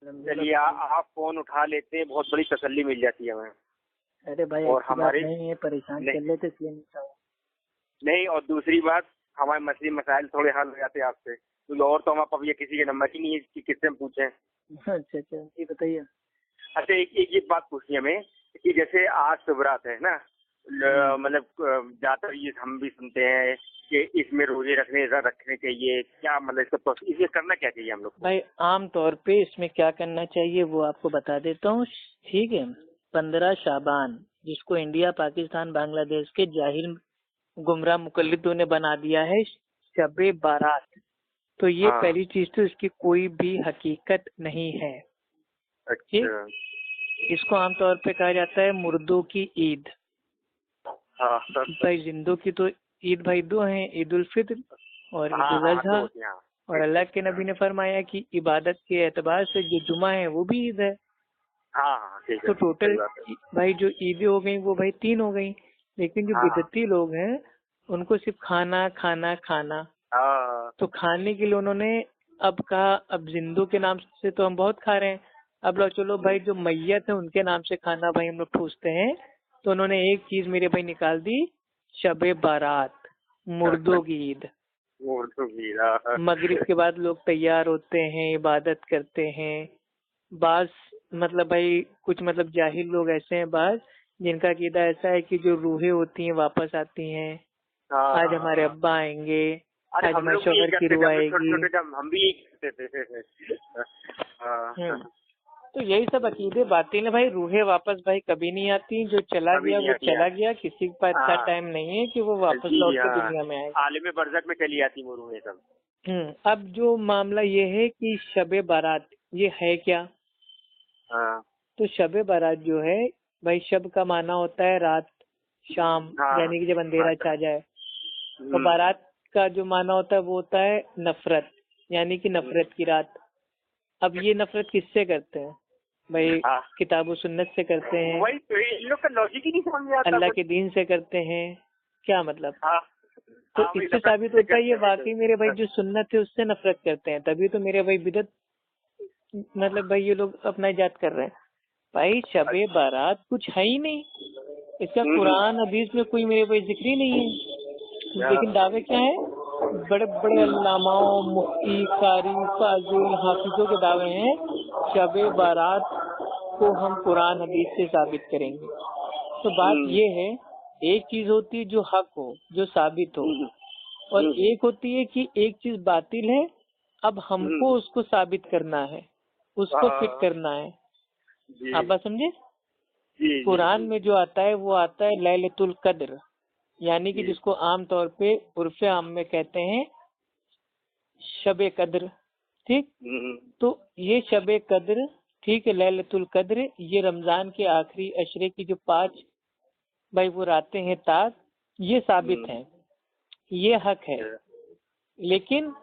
चलिए आप फोन उठा लेते हैं, बहुत बड़ी तसल्ली मिल जाती है हमें। अरे भाई और ऐसी बात नहीं है, परेशान कर लेते इसलिए नहीं था। नहीं, और दूसरी बात, हमारे मसले मसाइल थोड़े हल हो जाते हैं आपसे, क्योंकि और तो हमारे पास ये किसी के नंबर ही नहीं है कि किससे हम पूछें। अच्छा अच्छा, ये बताइए। अच्छा, एक ये बात पूछनी है हमें कि जैसे आज शिवरात है ना, मतलब ज्यादातर ये हम भी सुनते हैं कि इसमें रोजे रखने चाहिए, क्या मतलब इसका इसे करना क्या चाहिए हम लोग को? भाई आम तौर पे इसमें क्या करना चाहिए वो आपको बता देता हूँ, ठीक है। 15 शाबान, जिसको इंडिया पाकिस्तान बांग्लादेश के जाहिल गुमराह मुकल्लिदों ने बना दिया है शबे बारात, तो ये पहली चीज तो इसकी कोई भी हकीकत नहीं है। अच्छा। इसको आमतौर पे कहा जाता है मुर्दों की ईद। भाई जिंदों की तो ईद भाई दो हैं, ईद उल फित्र और ईद उल अजहा। और अल्लाह के नबी ने फरमाया कि इबादत के एतबार से जो जुमा है वो भी ईद है। तो टोटल भाई जो ईदें हो गई वो भाई 3 हो गई। लेकिन जो बिदती लोग हैं उनको सिर्फ खाना खाना खाना, तो खाने के लिए उन्होंने अब कहा अब जिंदों के नाम से तो हम बहुत खा रहे हैं, अब लो चलो भाई जो मैयत है उनके नाम से खाना भाई हम लोग ठूसते हैं। तो उन्होंने एक चीज मेरे भाई निकाल दी, शबे बारात, मुर्दों की ईद। मगरिब के बाद लोग तैयार होते हैं, इबादत करते हैं। बाज मतलब भाई कुछ मतलब जाहिल लोग ऐसे हैं बाज, जिनका अकीदा ऐसा है कि जो रूहें होती हैं वापस आती हैं। आज हमारे अब्बा आएंगे, आज हमारे शोहर की रूह आएगी। हम भी करते थे। तो यही सब अकीदे बातें हैं भाई। रूहें वापस भाई कभी नहीं आती, जो चला गया वो चला गया, किसी के पास इतना टाइम नहीं है कि वो वापस लौट के दुनिया में आए। आलिम बरज़ख में चली आती वो रूहें सब। अब जो मामला ये है कि शबे बारात ये है क्या? तो शबे बारात जो है भाई, शब का माना होता है रात, शाम, यानी कि जब अंधेरा छा जाए। तो बारात का जो माना होता है वो होता है नफरत, यानी कि नफरत की रात। अब ये नफरत किससे करते हैं भाई? किताब सुन्नत से करते हैं। वही तो इन लोग का लॉजिक ही नहीं समझ में आता। अल्लाह के दीन से करते हैं, क्या मतलब? तो इससे साबित होता है ये वाकई मेरे भाई जो सुन्नत है उससे नफरत करते हैं, तभी तो मेरे भाई बिदत मतलब भाई ये लोग अपना इजाद कर रहे हैं। भाई शबे बारात कुछ है ही नहीं, इसका कुरान हदीस में कोई मेरे भाई जिक्र ही नहीं है। लेकिन दावे क्या है? बड़े बड़े अल्लामाओं, मुफ्ती, कारी, फाजिल, हाफिजों के दावे हैं शबे बारात को हम कुरान हदीस से साबित करेंगे। तो बात ये है, एक चीज होती है जो हक हो, जो साबित हो, और एक होती है कि एक चीज बातिल है, अब हमको उसको साबित करना है, उसको फिट करना है। आप बात समझे? कुरान में जो आता है वो आता है लैलतुल कद्र, यानी कि जिसको आम तौर पे उर्फे आम में कहते हैं शबे कद्र, ठीक। तो ये शबे कद्र, ठीक है, लैलतुल कद्र, ये रमजान के आखिरी अशरे की जो 5 भाई वो रातें हैं ताक, ये साबित हैं, ये हक है। लेकिन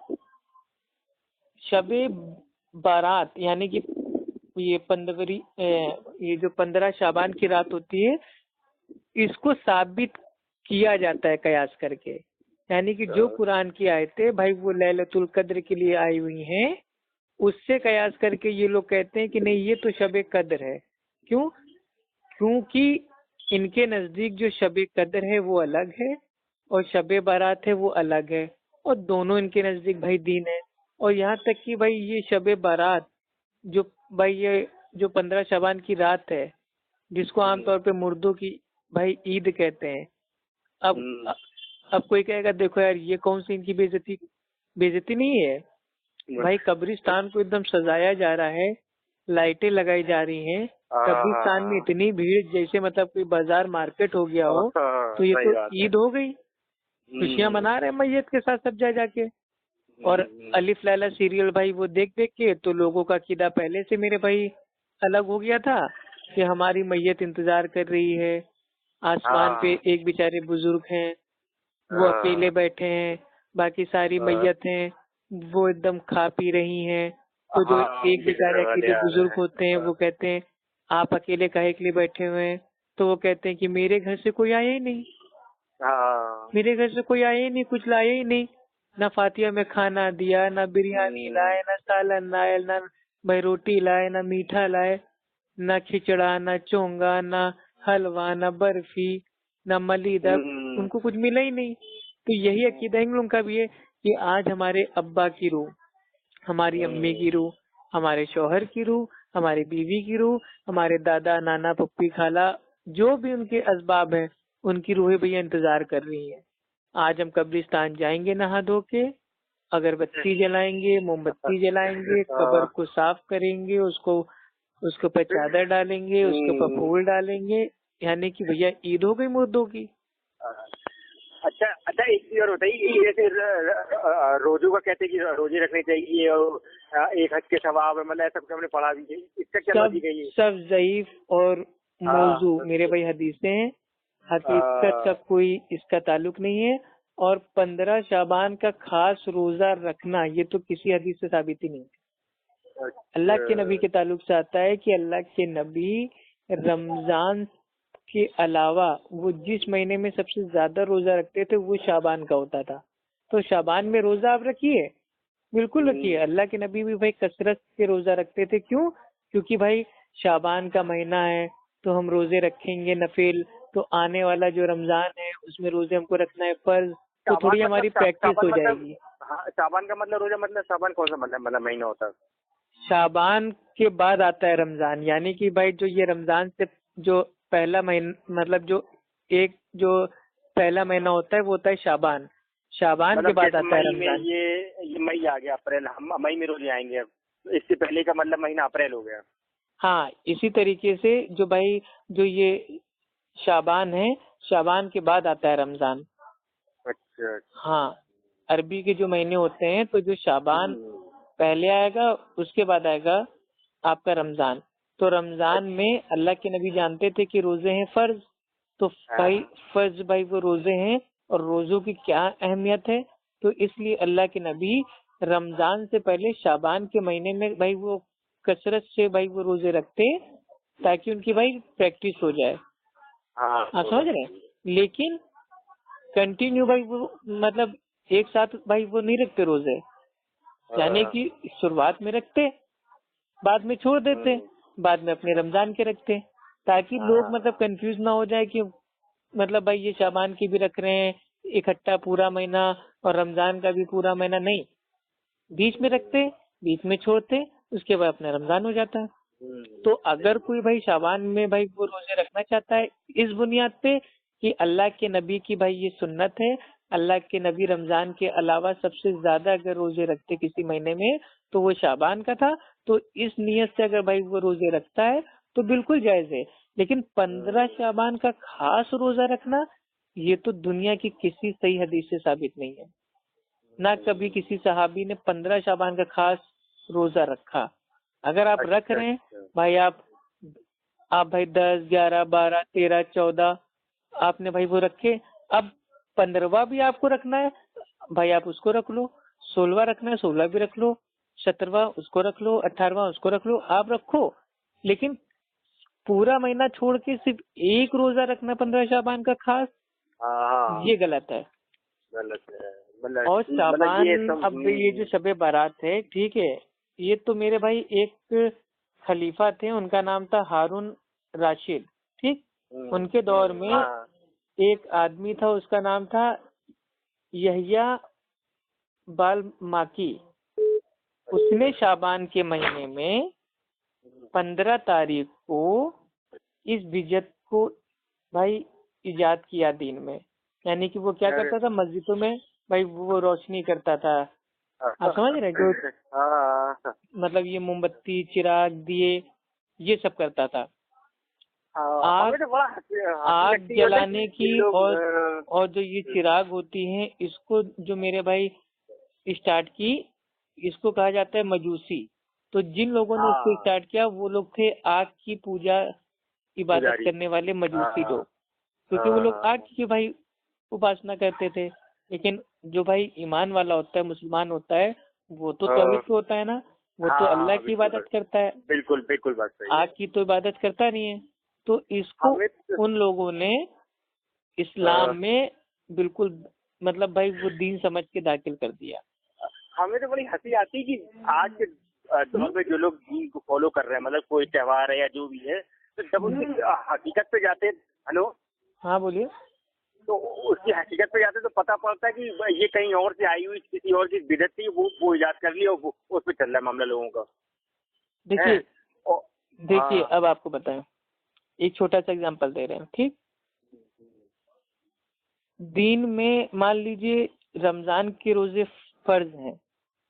शबे बारात यानी कि ये 15वीं ये जो 15 शाबान की रात होती है, इसको साबित किया जाता है कयास करके। यानी कि जो कुरान की आयतें भाई वो लैलतुल कद्र के लिए आई हुई हैं, उससे कयास करके ये लोग कहते हैं कि नहीं ये तो शबे कद्र है। क्यों? क्योंकि इनके नजदीक जो शबे कद्र है वो अलग है और शबे बारात है वो अलग है, और दोनों इनके नजदीक भाई दीन है। और यहाँ तक कि भाई ये शबे बारात जो भाई ये जो 15 शाबान की रात है, जिसको आमतौर पे मुर्दों की भाई ईद कहते हैं। अब कोई कहेगा देखो यार ये कौन सी इनकी बेइज्जती नहीं है भाई। कब्रिस्तान को एकदम सजाया जा रहा है, लाइटें लगाई जा रही हैं, कब्रिस्तान में इतनी भीड़ जैसे मतलब कोई बाजार मार्केट हो गया हो। तो ये तो ईद हो गई, खुशियां मना रहे हैं मैयत के साथ सब जाके। और अलिफ लैला सीरियल भाई वो देख देख के तो लोगों का अकीदा पहले से मेरे भाई अलग हो गया था कि हमारी मैयत इंतजार कर रही है। आसमान पे एक बेचारे बुजुर्ग हैं, वो अकेले बैठे हैं, बाकी सारी मैयत हैं वो एकदम खा पी रही हैं। तो जो एक बेचारे अकेले बुजुर्ग होते हैं वो कहते हैं आप अकेले काहे के लिए बैठे हुए हैं? तो वो कहते हैं कि मेरे घर से कोई आया ही नहीं, मेरे घर से कोई आया ही नहीं, कुछ लाया ही नहीं, ना फातिया में खाना दिया, ना बिरयानी लाए, ना सालन लाए, ना भाई रोटी लाए ना मीठा लाए, ना खिचड़ा ना चोंगा ना हलवा ना बर्फी ना मलीदा, उनको कुछ मिला ही नहीं। तो यही अकीदा इन लोगों का भी है कि आज हमारे अब्बा की रूह, हमारी अम्मी की रूह, हमारे शौहर की रूह, हमारी बीवी की रूह, हमारे दादा नाना पप्पी खाला, जो भी उनके असबाब हैं, उनकी रूहें भैया इंतजार कर रही हैं। आज हम कब्रिस्तान जाएंगे नहा धो के, अगरबत्ती जलाएंगे, मोमबत्ती जलाएंगे, कब्र को साफ करेंगे, उसको उसके ऊपर चादर डालेंगे, उसके ऊपर फूल डालेंगे, यानी कि भैया ईद हो गई मुर्दों की। अच्छा अच्छा, एक चीज और बताइए, ये जैसे रोजों का कहते हैं कि रोजे रखने चाहिए और एक हज के सवाब है, मतलब ऐसा कुछ हमने पढ़ा भी है, इसका क्या लॉजिक है ये? सब ज़ईफ और मौजू मेरे भाई हदीसें हैं, हकीकत का कोई इसका ताल्लुक नहीं है। और 15 शाबान का खास रोजा रखना ये तो किसी हदीस से साबित ही नहीं है। अल्लाह के नबी के ताल्लुक से आता है कि अल्लाह के नबी रमजान के अलावा वो जिस महीने में सबसे ज्यादा रोजा रखते थे वो शाबान का होता था। तो शाबान में रोजा आप रखिए, बिल्कुल रखिए। अल्लाह के नबी भी भाई कसरत से रोजा रखते थे। क्यों? क्योंकि भाई शाबान का महीना है तो हम रोजे रखेंगे नफिल, तो आने वाला जो रमजान है उसमें रोजे हमको रखना है फर्ज, तो थोड़ी हमारी प्रैक्टिस हो जाएगी। शाबान का मतलब रोजा, मतलब शाबान कौन सा मतलब महीना होता है? शाबान के बाद आता है रमजान, यानी कि भाई जो ये रमजान से जो पहला महीना, मतलब जो पहला महीना होता है वो होता है शाबान। शाबान के बाद आता है रमजान। ये मई आ गया, अप्रैल, हम मई में रोजे आएंगे अब, इससे पहले का मतलब महीना अप्रैल हो गया। हाँ, इसी तरीके से जो भाई जो ये शाबान है, शाबान के बाद आता है रमजान। अच्छा। हाँ, अरबी के जो महीने होते हैं तो जो शाबान पहले आएगा उसके बाद आएगा आपका रमजान। तो रमजान में अल्लाह के नबी जानते थे कि रोजे हैं फर्ज, तो भाई फर्ज भाई वो रोजे हैं, और रोजों की क्या अहमियत है, तो इसलिए अल्लाह के नबी रमजान से पहले शाबान के महीने में भाई वो कसरत से भाई वो रोजे रखते ताकि उनकी भाई प्रैक्टिस हो जाए। आप समझ रहे हैं? लेकिन कंटिन्यू भाई वो मतलब एक साथ भाई वो नहीं रखते रोजे, यानी कि शुरुआत में रखते, बाद में छोड़ देते, बाद में अपने रमजान के रखते, ताकि लोग मतलब कंफ्यूज ना हो जाए कि मतलब भाई ये शाबान की भी रख रहे हैं इकट्ठा पूरा महीना और रमजान का भी पूरा महीना। नहीं, बीच में रखते, बीच में छोड़ते, उसके बाद अपना रमजान हो जाता है। तो अगर कोई भाई शाबान में भाई वो रोजे रखना चाहता है इस बुनियाद पे कि अल्लाह के नबी की भाई ये सुन्नत है, अल्लाह के नबी रमजान के अलावा सबसे ज्यादा अगर रोजे रखते किसी महीने में तो वो शाबान का था, तो इस नियत से अगर भाई वो रोजे रखता है तो बिल्कुल जायज है। लेकिन 15 शाबान का खास रोजा रखना ये तो दुनिया की किसी सही हदीस से साबित नहीं है। ना कभी किसी सहाबी ने 15 शाबान का खास रोजा रखा। अगर आप रख रहे हैं भाई, आप भाई 10, 11, 12, 13, 14 आपने भाई वो रखे, अब 15वां भी आपको रखना है भाई आप उसको रख लो, 16वां रखना है 16 भी रख लो, 17वां उसको रख लो, 18वां उसको रख लो, आप रखो। लेकिन पूरा महीना छोड़ के सिर्फ एक रोजा रखना 15 शाबान का खास, ये गलत है। और शाबान, अब ये जो शबे बारात है, ठीक है, ये तो मेरे भाई एक खलीफा थे, उनका नाम था हारून राशिद, ठीक। उनके दौर में एक आदमी था, उसका नाम था यहिया बाल माकी। उसने शाबान के महीने में 15 तारीख को इस बिजत को भाई इजाद किया दीन में। यानी कि वो क्या करता था, मस्जिदों में भाई वो रोशनी करता था। आप समझ रहे जो मतलब ये मोमबत्ती चिराग दिए ये सब करता था। आग जलाने की और जो ये चिराग होती हैं इसको जो मेरे भाई स्टार्ट की, इसको कहा जाता है मजूसी। तो जिन लोगों ने इसको स्टार्ट किया वो लोग थे आग की पूजा इबादत करने वाले मजूसी लोग, क्योंकि वो लोग आग की भाई उपासना करते थे। लेकिन जो भाई ईमान वाला होता है, मुसलमान होता है, वो तो तौहीद पे होता है ना, वो तो अल्लाह की इबादत करता है। बिल्कुल बिल्कुल बात सही। आग की तो इबादत करता नहीं है। तो इसको उन लोगों ने इस्लाम में बिल्कुल मतलब भाई वो दीन समझ के दाखिल कर दिया। हमें तो बड़ी हंसी आती कि दौर में जो लोग दीन को फॉलो कर रहे हैं, मतलब कोई त्योहार है या जो भी है, तो जब उसकी हकीकत पे जाते हैं, हेलो, हाँ बोलिए। तो उसकी हकीकत पे जाते हैं तो पता पड़ता है कि ये कहीं और से आई हुई किसी और की बिदअत थी, वो इजाद कर ली और उस पे चल रहा है मामला लोगों का। देखिए अब आपको बताएं, एक छोटा सा एग्जांपल दे रहे हैं, ठीक। दीन में मान लीजिए रमजान के रोजे फर्ज हैं।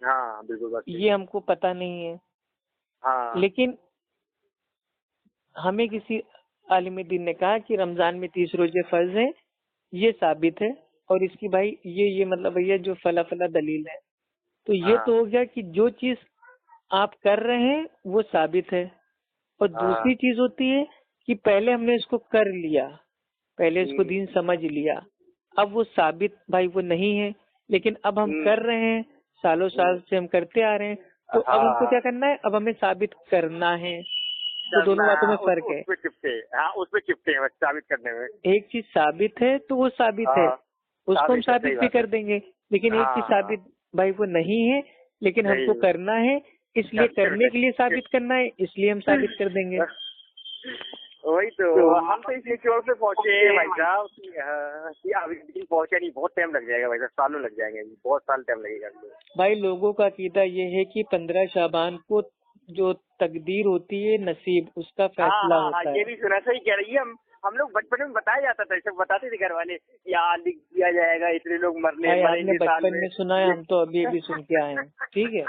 हाँ बिल्कुल बात, ये हमको पता नहीं है। हाँ, लेकिन हमें किसी आलिम दीन ने कहा कि रमजान में 30 रोजे फर्ज हैं, ये साबित है। और इसकी भाई ये मतलब भैया जो फला फला दलील है, तो ये तो हो गया कि जो चीज आप कर रहे हैं वो साबित है। और दूसरी चीज होती है कि पहले हमने इसको कर लिया, पहले इसको दीन समझ लिया, अब वो साबित भाई वो नहीं है, लेकिन अब हम कर रहे हैं, सालों साल से हम करते आ रहे हैं, तो अब हमको क्या करना है, अब हमें साबित करना है। तो दोनों बातों में फर्क है। उसमें चिपटे हैं साबित करने में। एक चीज साबित है तो वो साबित है, उसको हम साबित भी कर देंगे। लेकिन एक चीज साबित भाई वो नहीं है, लेकिन हमको करना है, इसलिए करने के लिए साबित करना है, इसलिए हम साबित कर देंगे। वही तो हम तो इस निचोड़ पे पहुंचे हैं भाई साहब कि अभी दिन पहुंचा नहीं, बहुत टाइम लग जाएगा भाई साहब, सालों लग जाएंगे, बहुत साल टाइम लगेगा। भाई लोगों का अकीदा ये है कि 15 शाबान को जो तकदीर होती है, नसीब, उसका फैसला होता है। ये भी सुना, सही कह रही है। हम लोग बचपन में बताया जाता था, सब बताते थे घर वाले, यार लिख दिया जाएगा इतने लोग मरेंगे बचपन में सुना है, हम तो अभी भी सुन के आए हैं, ठीक है।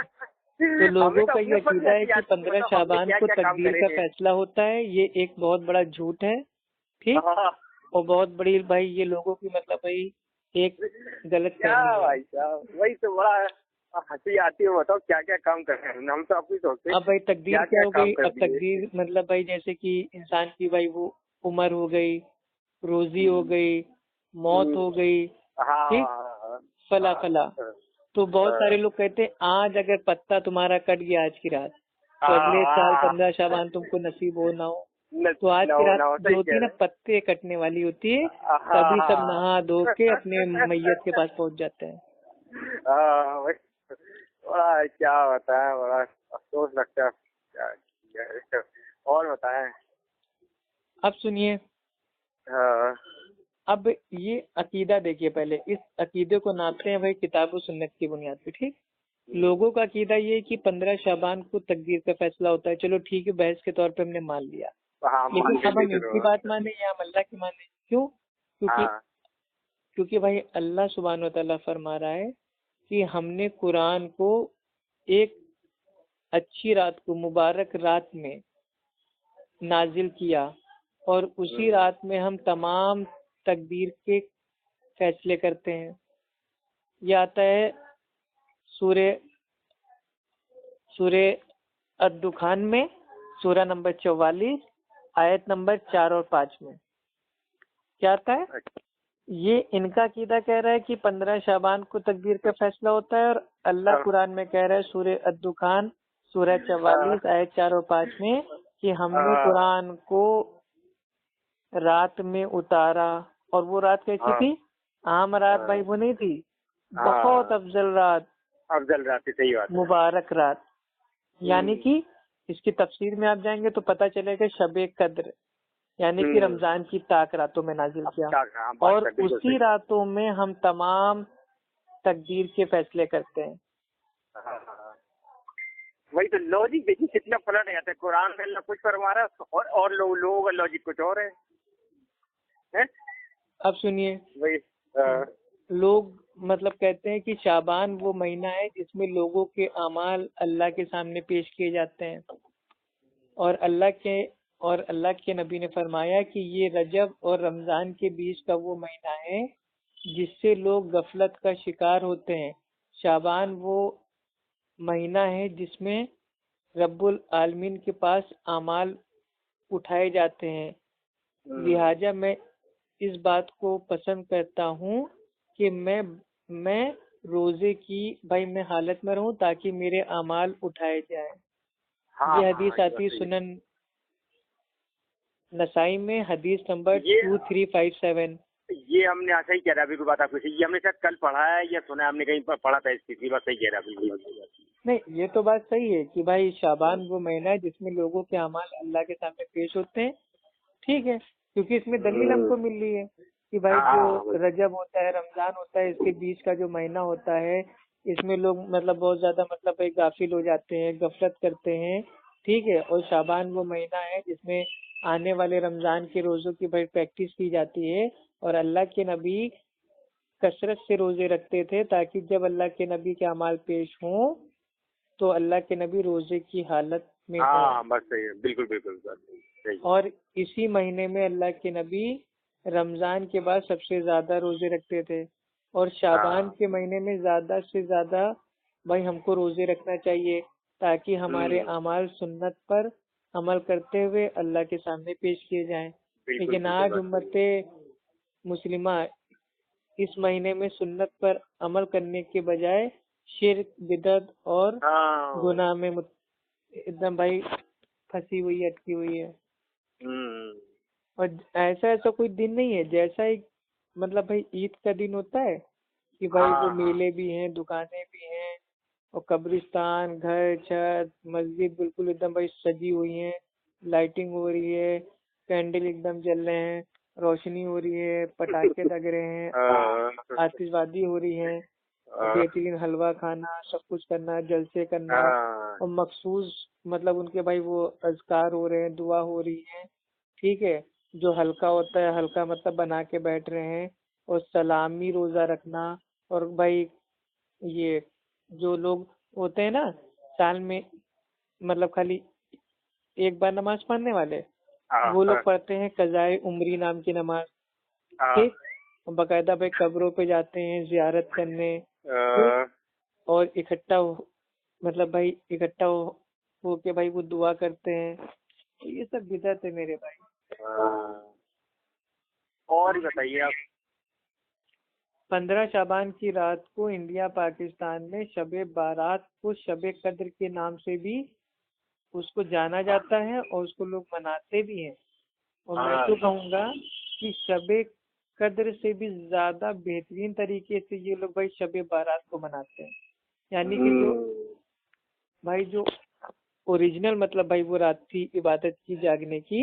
तो लोगों का ये अकीदा है कि 15 शाबान को तकदीर का फैसला होता है, ये एक बहुत बड़ा झूठ है, ठीक। और बहुत बड़ी भाई ये लोगों की मतलब भाई एक गलत भाई साहब, वही तो बड़ा हंसी आती है। बताओ क्या क्या काम कर रहे हैं, हम तो अपनी सोचते। अब भाई तकदीर क्या हो गई, अब तकदीर मतलब भाई जैसे कि इंसान की भाई वो उम्र हो गई, रोजी हो गई, मौत हो गई, ठीक, फला फला। तो बहुत सारे लोग कहते हैं आज अगर पत्ता तुम्हारा कट गया आज की रात, तो अगले साल 15 शाबान तुमको नसीब हो ना हो। तो आज की रात जो होती है ना, पत्ते कटने वाली होती है, तभी सब नहा धो के अपने मैयत के पास पहुंच जाते हैं। बड़ा क्या बताएं, बड़ा अफसोस लगता है। और बताएं। अब सुनिए, अब ये अकीदा देखिए, पहले इस अकीदे को नापते हैं भाई किताब और सुन्नत की बुनियाद पे, ठीक। लोगों का अकीदा ये है कि 15 शाबान को तकदीर का फैसला होता है। चलो ठीक है, बहस के तौर पे हमने मान लिया, लेकिन अब हम इनकी बात माने या हम अल्लाह की माने? क्यों? क्योंकि भाई अल्लाह सुब्हान व तआला फरमा रहा है कि हमने कुरान को एक अच्छी रात को, मुबारक रात में नाजिल किया, और उसी रात में हम तमाम तकदीर के फैसले करते हैं। यह आता है सूरे अद-दुखान में, सूरा नंबर 44, आयत नंबर 4 और 5 में क्या आता है? ये इनका अकीदा कह रहा है कि 15 शाबान को तकदीर का फैसला होता है, और अल्लाह कुरान में कह रहा है सूरे अद-दुखान सूरा 44 आयत 4 और 5 में कि हमने कुरान को रात में उतारा। और वो रात कैसी थी? आम रात भाई, वो नहीं थी, बहुत अफजल रात, सही बात, मुबारक रात। यानी कि इसकी तफसीर में आप जाएंगे तो पता चलेगा शब-ए कद्र यानी कि रमजान की ताक रातों में नाजिल किया, और उसी रातों में हम तमाम तकदीर के फैसले करते हैं। वही तो लॉजिक देखिए कितना पलट जाता है। कुरान में अल्लाह कुछ फरमा रहा है और लोगों का लॉजिक कुछ और है? अब सुनिए, वही लोग मतलब कहते हैं कि शाबान वो महीना है जिसमें लोगों के अमाल अल्लाह के सामने पेश किए जाते हैं, और अल्लाह के नबी ने फरमाया कि ये रजब और रमजान के बीच का वो महीना है जिससे लोग गफलत का शिकार होते हैं। शाबान वो महीना है जिसमें रब्बुल आलमीन के पास अमाल उठाए जाते हैं। लिहाजा मैं इस बात को पसंद करता हूँ कि मैं रोजे की भाई मैं हालत में रहूं ताकि मेरे अमाल उठाए जाएं। ये हदीस आती है सुनन नसाई में, हदीस नंबर 2357। ये हमने ऐसा ही कह रहा, अभी कोई बात आपको, ये हमने शायद कल पढ़ा है या सुना है, हमने कहीं पढ़ा था, इसकी बात सही कह रहा है। नहीं, ये तो बात सही है कि भाई शाबान वो महीना है जिसमें लोगों के अमाल अल्लाह के सामने पेश होते हैं। ठीक है, क्योंकि इसमें दलील हमको मिल रही है कि भाई जो रजब होता है, रमजान होता है, इसके बीच का जो महीना होता है, इसमें लोग मतलब बहुत ज्यादा मतलब भाई गाफिल हो जाते हैं, गफलत करते हैं। ठीक है, और शाबान वो महीना है जिसमें आने वाले रमजान के रोजों की भाई प्रैक्टिस की जाती है। और अल्लाह के नबी कसरत से रोजे रखते थे ताकि जब अल्लाह के नबी के अमाल पेश हों तो अल्लाह के नबी रोजे की हालत में हों। हाँ बस सही है, बिल्कुल बिल्कुल सर, सही। और इसी महीने में अल्लाह के नबी रमजान के बाद सबसे ज्यादा रोजे रखते थे। और शाबान के महीने में ज्यादा से ज्यादा भाई हमको रोजे रखना चाहिए ताकि हमारे अमाल सुन्नत पर अमल करते हुए अल्लाह के सामने पेश किए जाएं। बिल्कुल लेकिन बिल्कुल आज बात सही। उम्मते मुस्लिमा इस महीने में सुन्नत पर अमल करने के बजाय शिर्क, बिदअत और हाँ। गुनाह में एकदम भाई फंसी हुई है, अटकी हुई है। हम्म। और ऐसा ऐसा कोई दिन नहीं है जैसा एक मतलब भाई ईद का दिन होता है कि भाई वो हाँ हाँ। मेले भी हैं, दुकानें भी हैं, और कब्रिस्तान, घर, छत, मस्जिद बिल्कुल एकदम भाई सजी हुई हैं, लाइटिंग हो रही है, कैंडल एकदम जल रहे हैं, रोशनी हो रही है, पटाखे लग रहे हैं, आतिशबाजी हो रही है, बेहतरीन हलवा खाना, सब कुछ करना, जलसे करना, और मखसूस मतलब उनके भाई वो अज़कार हो रहे हैं, दुआ हो रही है। ठीक है, जो हल्का होता है हल्का मतलब बना के बैठ रहे हैं, और सलामी रोजा रखना। और भाई ये जो लोग होते हैं ना साल में मतलब खाली एक बार नमाज पढ़ने वाले, वो लोग पढ़ते हैं कज़ाए उम्री नाम की नमाज। ठीक, बकायदा भाई कब्रों पे जाते हैं जियारत करने। ठीक, और मतलब भाई इकट्ठा हो के भाई वो दुआ करते हैं। तो ये सब बिदअत है मेरे भाई। और बताइए आप। 15 शाबान की रात को इंडिया पाकिस्तान में शबे बारात को शबे कद्र के नाम से भी उसको जाना जाता है और उसको लोग मनाते भी हैं। और मैं तो कहूँगा कि शबे कद्र से भी ज्यादा बेहतरीन तरीके से ये लोग भाई शबे बारात को मनाते हैं। यानी कि जो भाई जो ओरिजिनल मतलब भाई वो रात थी इबादत की, जागने की,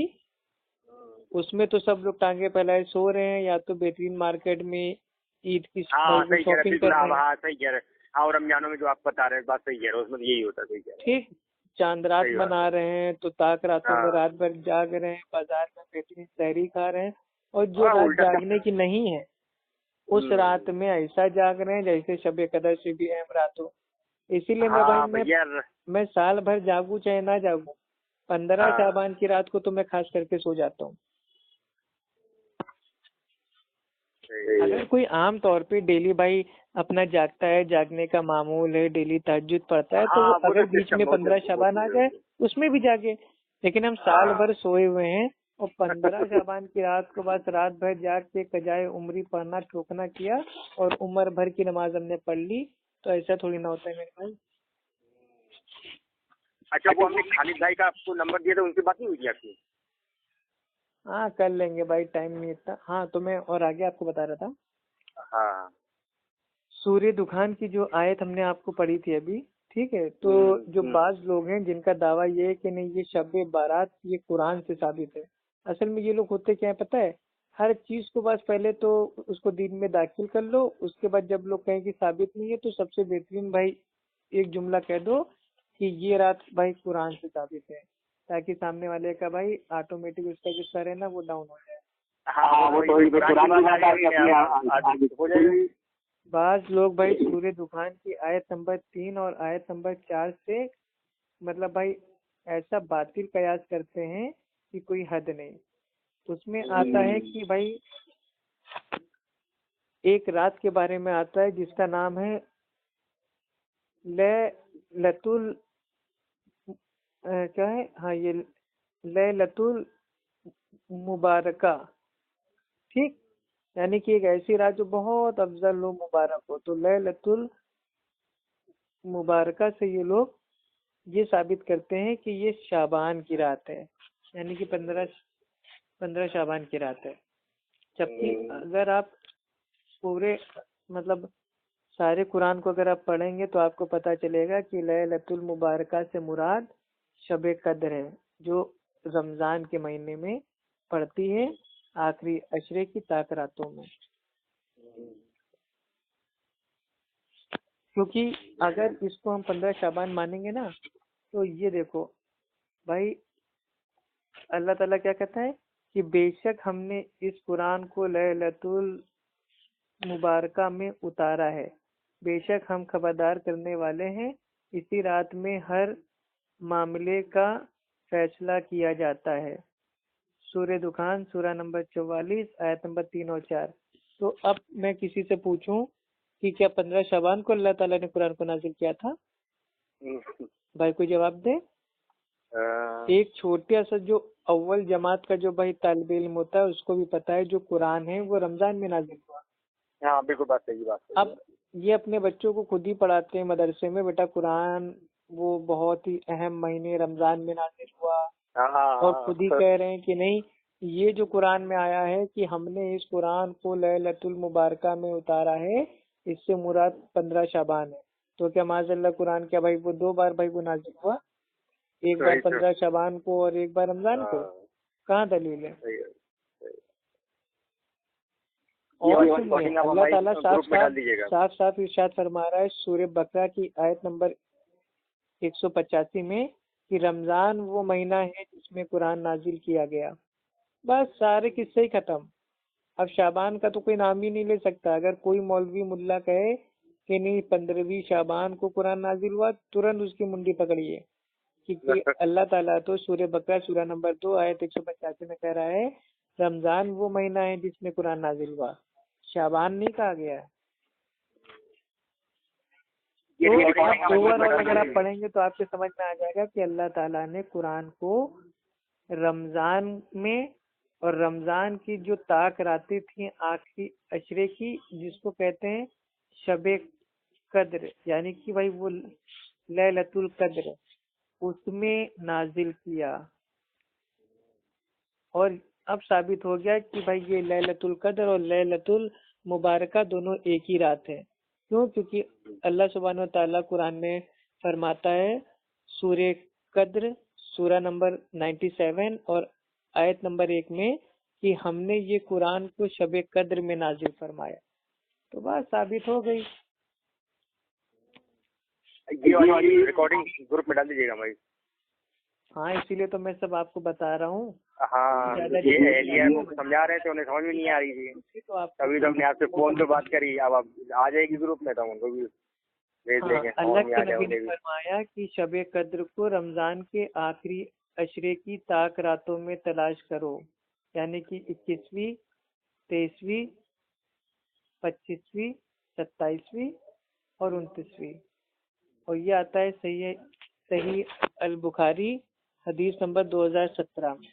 उसमें तो सब लोग टांगे फैलाए सो रहे हैं या तो बेहतरीन मार्केट में ईद की शॉपिंग कर रहे हैं। हाँ सही कह रहे हैं। और रमजानों में जो आप बता रहे हैं बात सही कह रहे हैं, उसमें यही होता है, सही कह रहे हैं। ठीक, चांद रात मना रहे हैं तो ताक रातों में रात भर जाग रहे हैं, बाजार में बेहतरीन सहरी खा रहे हैं। और जो रात जागने की नहीं है उस रात में ऐसा जाग रहे हैं जैसे शबे कदर से भी अहम रात हो। इसीलिए मैं साल भर जागू चाहे ना जागू, 15 शाबान की रात को तो मैं खास करके सो जाता हूँ। अगर कोई आम तौर पे डेली भाई अपना जागता है, जागने का मामूल है, डेली तहज्जुद पढ़ता है, तो वो अगर बीच में 15 शाबान आ जाए उसमें भी जागे। लेकिन हम साल भर सोए हुए हैं और 15 शाबान की रात को बस रात भर जाग के कजाए उम्री पढ़ना ठोकना किया और उम्र भर की नमाज हमने पढ़ ली, तो ऐसा थोड़ी ना होता है मेरे भाई। अच्छा, वो हमने खालिद भाई का आपको नंबर दिया था, उनसे बात नहीं हुई थी आपकी? हाँ कर लेंगे भाई, टाइम नहीं इतना। हाँ तो मैं और आगे आपको बता रहा था। हाँ, सूर्य दुखान की जो आयत हमने आपको पढ़ी थी अभी, ठीक है, तो जो बाज लोग हैं जिनका दावा ये है कि नहीं ये शब बारात ये कुरान से साबित है। असल में ये लोग होते क्या है पता है, हर चीज को बस पहले तो उसको दीन में दाखिल कर लो, उसके बाद जब लोग कहें कि साबित नहीं है तो सबसे बेहतरीन भाई एक जुमला कह दो कि ये रात भाई कुरान से साबित है, ताकि सामने वाले का भाई ऑटोमेटिक उसका जो सर है ना वो डाउन हो जाए। हाँ, वो कुरान हो जाएगा। बाज लोग भाई सूर्य दुखान की आयत नंबर 3 और आयत नंबर 4 से मतलब भाई ऐसा बातिल कयास करते हैं कि कोई हद नहीं। उसमें आता है कि भाई एक रात के बारे में आता है जिसका नाम है लैलतुल क्या है, हाँ ये लैलतुल मुबारका। ठीक, यानी कि एक ऐसी रात जो बहुत अफजल हो, मुबारक हो। तो लैलतुल मुबारका से ये लोग ये साबित करते हैं कि ये शाबान की रात है, यानी कि 15 शाबान की रात है। जबकि अगर आप पूरे मतलब सारे कुरान को अगर आप पढ़ेंगे तो आपको पता चलेगा कि लैलतुल मुबारका से मुराद शब कद्र है, जो रमजान के महीने में पड़ती है आखिरी अशरे की ताक रातों में। क्योंकि अगर इसको हम 15 शाबान मानेंगे ना, तो ये देखो भाई, अल्लाह ताला क्या कहता है कि बेशक हमने इस कुरान को लैलतुल मुबारका में उतारा है, बेशक हम खबरदार करने वाले हैं, इसी रात में हर मामले का फैसला किया जाता है। सूरह दुखान सूरा नंबर 44 आयत नंबर 3 और 4। तो अब मैं किसी से पूछूं कि क्या 15 शाबान को अल्लाह ताला ने कुरान को नाजिल किया था? भाई कोई जवाब दे। एक छोटा सा जो अव्वल जमात का जो भाई तालिब इल्म होता है उसको भी पता है जो कुरान है वो रमजान में नाजिल हुआ। हाँ बिल्कुल, बात सही, बात सही। अब ये अपने बच्चों को खुद ही पढ़ाते हैं मदरसे में, बेटा कुरान वो बहुत ही अहम महीने रमजान में नाजिल हुआ, और खुद ही कह रहे हैं कि नहीं, ये जो कुरान में आया है कि हमने इस कुरान को लैलतुल मुबारका में उतारा है, इससे मुराद 15 शाबान है। तो क्या माज़अल्लाह कुरान क्या भाई वो 2 बार भाई वो नाजिल हुआ, एक बार 15 शाबान को और एक बार रमजान को? कहाँ दलील है? और सुनिए, अल्लाह ताला साफ साफ इरशाद फरमा रहा है सूरह बकरा की आयत नंबर 185 में कि रमजान वो महीना है जिसमें कुरान नाजिल किया गया। बस सारे किस्से ही खत्म। अब शाबान का तो कोई नाम ही नहीं ले सकता। अगर कोई मौलवी मुल्ला कहे कि नहीं 15वीं शाबान को कुरान नाजिल हुआ, तुरंत उसकी मुंडी पकड़िए, क्योंकि अल्लाह ताला तो सूरह बकरा सूरा नंबर 2 आयत 185 में कह रहा है रमजान वो महीना है जिसमें कुरान नाजिल हुआ, शाबान नहीं कहा गया है। तो ओवरऑल अगर आप पढ़ेंगे तो आपके समझ में आ जाएगा कि अल्लाह ताला ने कुरान को रमजान में, और रमजान की जो ताक रातें थी आखिरी अशरे की, जिसको कहते हैं शबे कद्र, यानी कि भाई वो लैलतुल कद्र, उसमें नाजिल किया। और अब साबित हो गया कि भाई ये लैलतुल कद्र और लैलतुल मुबारका दोनों एक ही रात है। क्यों? क्योंकि अल्लाह सुब्हानहू व तआला कुरान में फरमाता है सूरह कद्र सूरा नंबर 97 और आयत नंबर 1 में कि हमने ये कुरान को शबे कद्र में नाजिल फरमाया। तो बात साबित हो गई। ये वाली रिकॉर्डिंग ग्रुप में डाल दीजिएगा भाई। हाँ, इसीलिए तो मैं सब आपको बता रहा हूँ। हाँ, ये एलिया को समझा रहे थे, उन्हें समझ में नहीं आ रही थी, तो तभी तो हमने आपसे फोन पे बात करी। अब आ जाएगी ग्रुप में तो हम उनको भी भेज देंगे। अल्लाह के नबी ने फरमाया कि शबे कद्र को रमजान के आखिरी अशरे की ताक रातों में तलाश करो, यानी कि 21वीं, 23वीं, 25वीं, 27वीं और 29वीं। और ये आता है सही अल बुखारी हदीस नंबर 2017 में।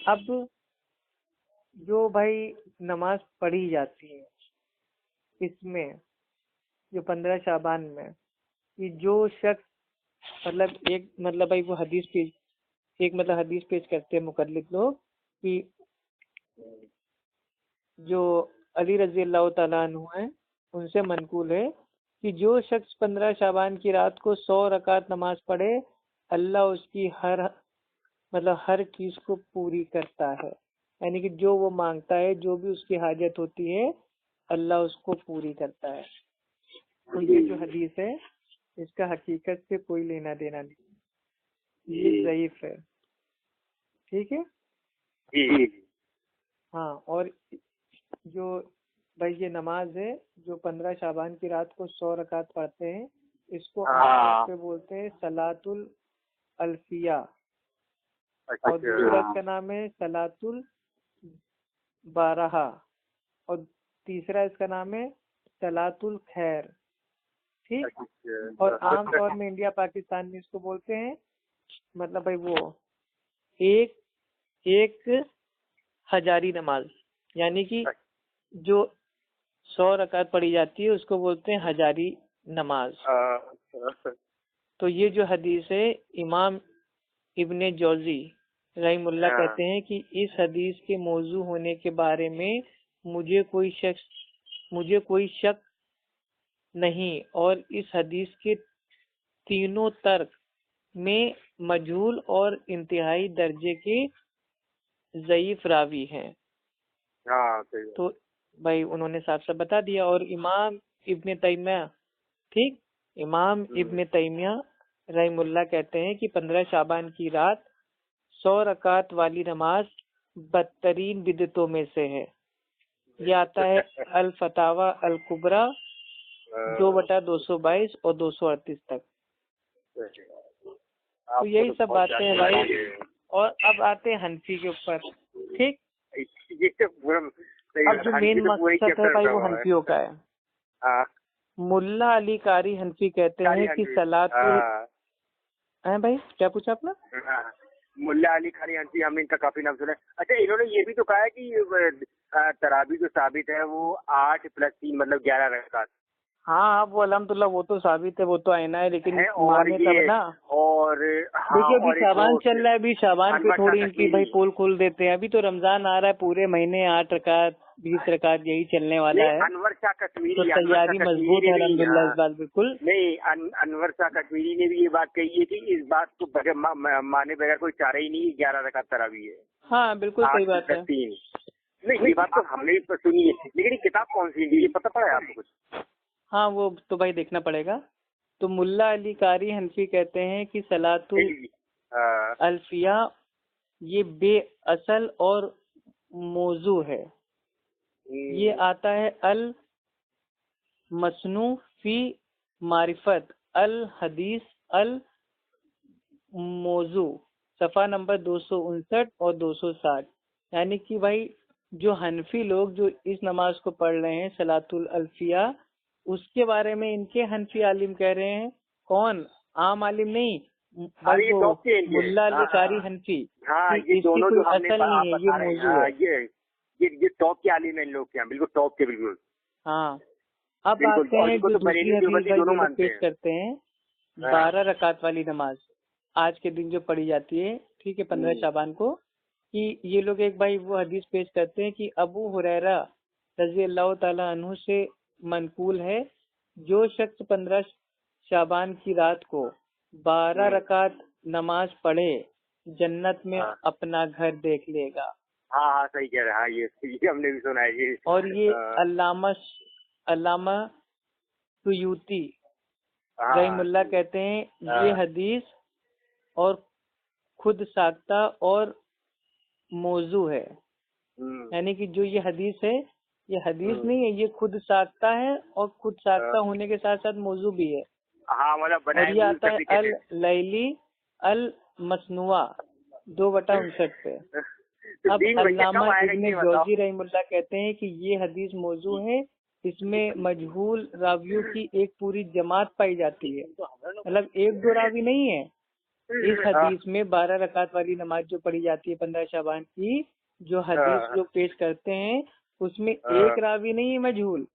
अब जो भाई नमाज पढ़ी जाती है इसमें जो 15 शाबान में, कि जो शख्स मतलब भाई वो हदीस पेश करते हैं मुकल्लिद लोग कि जो अली रजी अल्लाह तआला अन्हु हैं उनसे मनकूल है कि जो शख्स 15 शाबान की रात को 100 रकात नमाज पढ़े, अल्लाह उसकी हर चीज को पूरी करता है। यानी कि जो वो मांगता है, जो भी उसकी हाजत होती है, अल्लाह उसको पूरी करता है। तो ये जो हदीस है इसका हकीकत से कोई लेना देना नहीं, ये ज़ईफ है। ठीक है। हाँ, और जो भाई ये नमाज है जो 15 शाबान की रात को 100 रकात पढ़ते हैं, इसको आम पे बोलते हैं सलातुल अल्फिया। और दूसरा इसका नाम है सलातुल बारहा, और तीसरा इसका नाम है सलातुल खैर। ठीक। और आमतौर में इंडिया पाकिस्तान में इसको बोलते हैं मतलब भाई वो एक हजारी नमाज, यानी कि जो 100 रकात पढ़ी जाती है उसको बोलते हैं हजारी नमाज। तो ये जो हदीस है इमाम इब्ने जौजी रहीमुल्लाह कहते हैं कि इस हदीस के मौजू होने के बारे में मुझे कोई शक नहीं, और इस हदीस के तीनों तर्क में मजहूल और इंतहाई दर्जे के ज़ईफ रावी हैं। हाँ सही है। तो भाई उन्होंने साफ साफ बता दिया। और इमाम इब्न तैमिया, ठीक, इमाम इब्न तैमिया रहमुल्लाह कहते हैं कि 15 शाबान की रात 100 रकात वाली नमाज बदतरीन बिदतों में से है। यह आता है अल फतावा अल कुबरा 2/222 और 238 तक। तो यही सब बातें हैं भाई। और अब आते हैं हनफी के ऊपर, ठीक। अब जो मेन मकसद है भाई वो हनफियों का है। मुल्ला अली कारी हनफी कहते हैं कि सलातुल, हैं भाई क्या पूछा आपने? मुल्ला अली कारी हनफी, हमने इनका काफी नाम सुना है। अच्छा, इन्होंने ये भी तो कहा है कि तरावी जो साबित है वो 8 + 3 मतलब 11 रकात। हाँ वो अल्हम्दुलिल्लाह वो तो साबित है, वो तो आईना है, लेकिन और तब ना। और देखिए अभी शाबान चल रहा है, अभी शाबान पे थोड़ी इनकी भाई पोल खोल देते हैं। अभी तो रमजान आ रहा है, पूरे महीने 8 रकात 20 रकात यही चलने वाला है। अनवर शाह कश्मीरी, तो तैयारी मजबूत है अल्हम्दुलिल्लाह इस बात बिल्कुल नहीं। अनवर शाह कश्मीरी ने भी ये बात कही है कि इस बात को माने बगैर कोई चारा ही नहीं, 11 रकात तरावी है। हाँ बिल्कुल सही बात है। नहीं ये बात तो हमने भी सुनी है, लेकिन ये किताब कौन सी है ये पता पड़ा है आपको कुछ? हाँ वो तो भाई देखना पड़ेगा। तो मुल्ला अली कारी हनफी कहते हैं कि सलातुल अल्फिया ये बेअसल और मौजू है। ये आता है अल मसनू फी मारिफत अल हदीस अल मौजू, सफ़ा नंबर 259 और 260। यानी कि भाई जो हनफी लोग जो इस नमाज को पढ़ रहे हैं सलातुल अल्फिया, उसके बारे में इनके हनफी आलिम कह रहे हैं। कौन? आम आलिम नहीं, भाई वो मुल्ला अली कारी हनफी। हाँ ये दोनों जो हमने असल नहीं है, ये मौजू है। ये टॉप के आलिम है इन लोग के यहाँ, बिल्कुल टॉप के, बिल्कुल। हाँ अब आते हैं जो दूसरी हदीस दोनों पेश करते हैं। 12 रकात वाली नमाज आज के दिन जो पढ़ी जाती है, ठीक है, 15 शाबान को, कि ये लोग एक भाई वो हदीस पेश करते हैं कि अबू हुरैरा रजी अल्लाह ताला अन्हु से मनकूल है, जो शख्स 15 शाबान की रात को 12 रकात नमाज पढ़े जन्नत में अपना घर देख लेगा। हाँ सही कह रहा है, ये हमने भी सुना है ये। और ये अल्लामा सुयूती रहमुल्लाह कहते हैं ये हदीस और खुद साख्ता और मौजू है। यानी कि जो ये हदीस है, ये हदीस नहीं है, ये खुद साख्ता है और खुद साख्ता होने के साथ साथ मौजू भी है। हाँ मतलब और ये आता है अल लैली अल मसनुआ 2/59 पे। अब अल्लामा इब्न जौजी रहमुल्लाह कहते हैं कि ये हदीस मौजू है, इसमें मजहूल रावियों की एक पूरी जमात पाई जाती है, मतलब 1-2 रावी नहीं है। इस हदीस में 12 रकात वाली नमाज जो पढ़ी जाती है 15 शाबान की, जो हदीस जो पेश करते हैं उसमें एक रावी नहीं है मजहूल,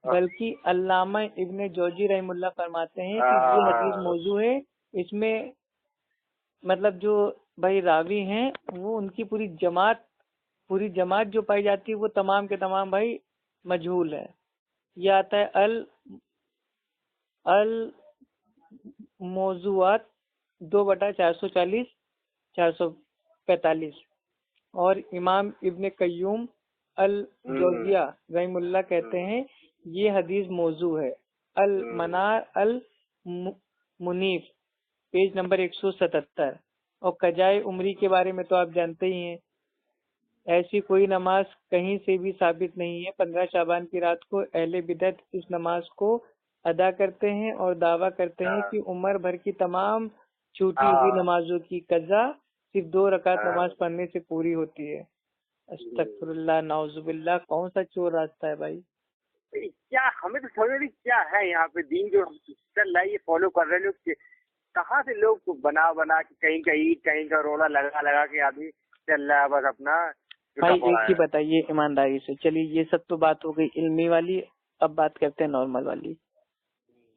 बल्कि अल्लामा इब्न जौजी रहमुल्लाह फरमाते हैं कि ये हदीस मौजू है। इसमें मतलब जो भाई रावी हैं वो उनकी पूरी जमात जो पाई जाती है वो तमाम के तमाम भाई मजहूल है। यह आता है अल मौजुआत 2/440 445। और इमाम इब्न कय्यूम अल जौजिया रहमुल्लाह कहते हैं ये हदीस मौजू है। अल मनार अल मुनीफ पेज नंबर 177। और कजाए उमरी के बारे में तो आप जानते ही हैं, ऐसी कोई नमाज कहीं से भी साबित नहीं है। 15 शाबान की रात को अहले बिदअत इस नमाज को अदा करते हैं और दावा करते हैं कि उम्र भर की तमाम छूटी हुई नमाजों की कज़ा सिर्फ 2 रकात नमाज पढ़ने से पूरी होती है। अस्तगफिरुल्लाह नाउजुबिल्लाह, कौन सा चोर रास्ता है भाई? क्या हमें तो समझ नहीं क्या है यहाँ पे दीन जो चल रहा है, ये फॉलो कर रहे लोग, कहाँ से लोग बना के कहीं का ईट कहीं का रोड़ा लगा के आदमी चल रहा है बस अपना। भाई एक ही बताइए ईमानदारी से, चलिए ये सब तो बात हो गई इल्मी वाली, अब बात करते हैं नॉर्मल वाली।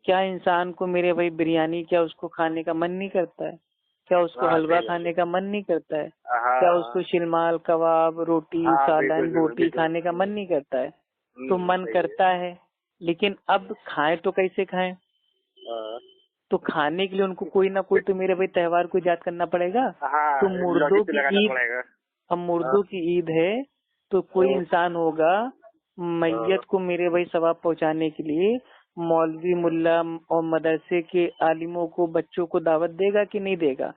क्या इंसान को मेरे भाई बिरयानी, क्या उसको खाने का मन नहीं करता है? क्या उसको हलवा खाने का मन नहीं करता है? क्या उसको शिलमाल कबाब रोटी सालन बोटी खाने का मन नहीं करता है? तो मन करता है, लेकिन अब खाएं तो कैसे खाएं? हाँ, तो खाने के लिए उनको कोई ना कोई तो मेरे भाई त्योहार को याद करना पड़ेगा। हाँ, तो मुर्दों लॉजिक तो की लगाना ईद, पड़ेगा। अब मुर्दों की ईद है तो कोई हाँ, इंसान होगा मैयत को मेरे भाई सवाब पहुंचाने के लिए मौलवी मुल्ला और मदरसे के आलिमों को बच्चों को दावत देगा कि नहीं देगा?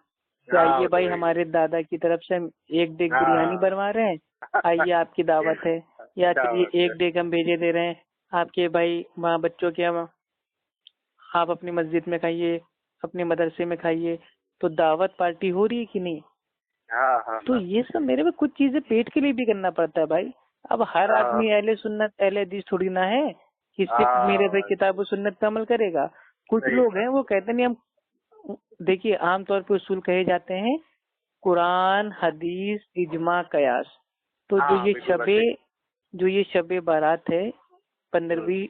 कि हाँ, आइए वो तो भाई है। हमारे दादा की तरफ से हम एक डेग बिरयानी हाँ। बनवा रहे हैं, आइए आपकी दावत है, या चलिए दावत है। एक डेग हम भेजे दे रहे हैं आपके भाई वहाँ बच्चों के यहाँ, आप अपनी मस्जिद में खाइए, अपने मदरसे में खाइए। तो दावत पार्टी हो रही है कि नहीं? हाँ, हाँ, तो ये सब मेरे में कुछ चीजें पेट के लिए भी करना पड़ता है भाई। अब हर हाँ, आदमी अहले सुन्नत अहले हदीस थोड़ी ना है कि सिर्फ मेरे भाई हाँ, किताब सुन्नत पे अमल करेगा। कुछ सही लोग बात। हैं वो कहते नहीं हम, देखिए आमतौर पे उसूल कहे जाते हैं कुरान हदीस इजमा कयास। तो हाँ, बिल्कुल बात सही। जो ये शबे बारात है 15वीं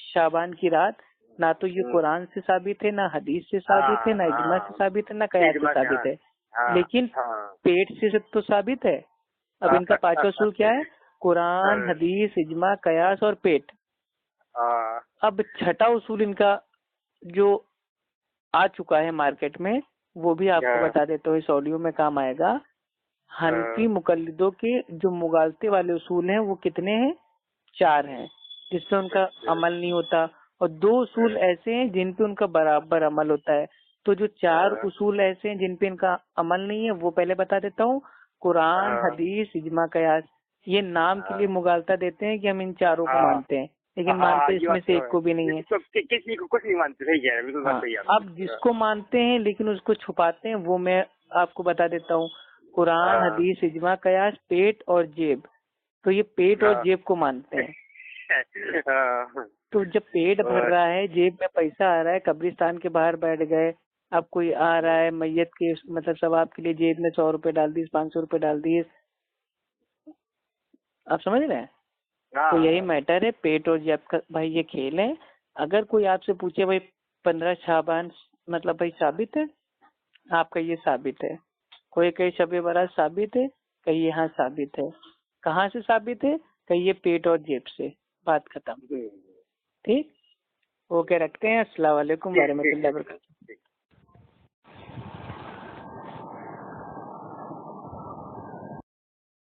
शाबान की रात, ना तो ये कुरान से साबित है, ना हदीस से साबित है, हाँ, ना इजमा से हाँ, साबित है, ना कयास से इजमा से, साबित हाँ, है। हाँ, लेकिन हाँ, पेट से तो साबित है। अब इनका पांचवा उसूल क्या है? कुरान हदीस इजमा कयास और पेट। हाँ, अब छठा उसूल इनका जो आ चुका है मार्केट में, वो भी आपको हाँ, बता देता हूँ, इस ऑडियो में काम आएगा। हनफी मुकल्लिदों के जो मुगालते वाले उसूल हैं वो कितने हैं? 4 हैं, जिसपे उनका अमल नहीं होता, और 2 उसूल ऐसे हैं जिन पे उनका बराबर अमल होता है। तो जो 4 उसूल ऐसे हैं जिन पे इनका अमल नहीं है वो पहले बता देता हूँ। कुरान हदीस इजमा कयास, ये नाम के लिए मुगालता देते हैं कि हम इन चारों को हाँ, मानते हैं, लेकिन हाँ, मानते ये इसमें बात से तो एक है। को भी नहीं है। किसी को कुछ नहीं मानते, सही कह रहे हैं, बिल्कुल बात हाँ, सही है अब जिसको मानते हैं लेकिन उसको छुपाते हैं वो मैं आपको बता देता हूँ। कुरान हाँ, हदीस इजमा कयास पेट और जेब, तो ये पेट और हाँ, जेब को मानते हैं। हाँ, तो जब पेट भर रहा है, जेब में पैसा आ रहा है, कब्रिस्तान के बाहर बैठ गए, अब कोई आ रहा है मैयत के मतलब सवाब के लिए जेब में 100 रुपए डाल दिए, 500 रुपए डाल दिए, आप समझ रहे हैं? तो यही मैटर है पेट और जेब का भाई, ये खेल है। अगर कोई आपसे पूछे भाई 15 शाबान मतलब भाई साबित है, आपका ये साबित है। कोई कहीं शबे बारात साबित है, कहीं यहाँ साबित है। कहाँ से साबित है? कहीं ये पेट और जेब से। बात खत्म। ठीक, ओके, रखते हैं। अस्सलाम वालेकुम ठीक, ठीक, वरहमतुल्लाहि ठीक। वबरकातुहू।